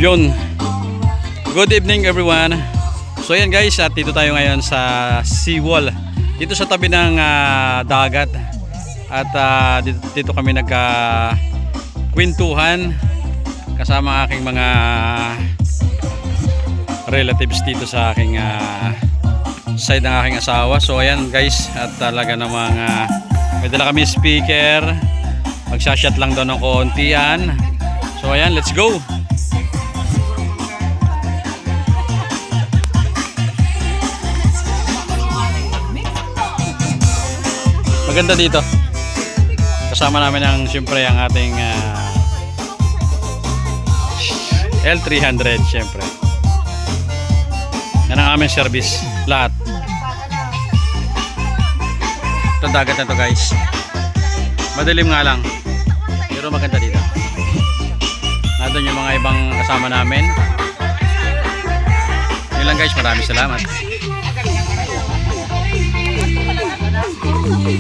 Yun. Good evening everyone. So ayan guys, at dito tayo ngayon sa seawall. Dito sa tabi ng dagat. At dito kami nagka-kwentuhan kasama aking mga relatives dito sa aking side ng aking asawa. So ayan guys, at talaga namang may dala kami speaker. Magsashot lang daw ng kontian. So ayan, let's go. Maganda dito. Kasama namin ang siyempre ang ating L300 siyempre. Yan ang aming service. Lahat. Ito dagat na to guys. Madilim nga lang. Pero maganda dito. Nandun yung mga ibang kasama namin. Yun lang guys. Maraming salamat.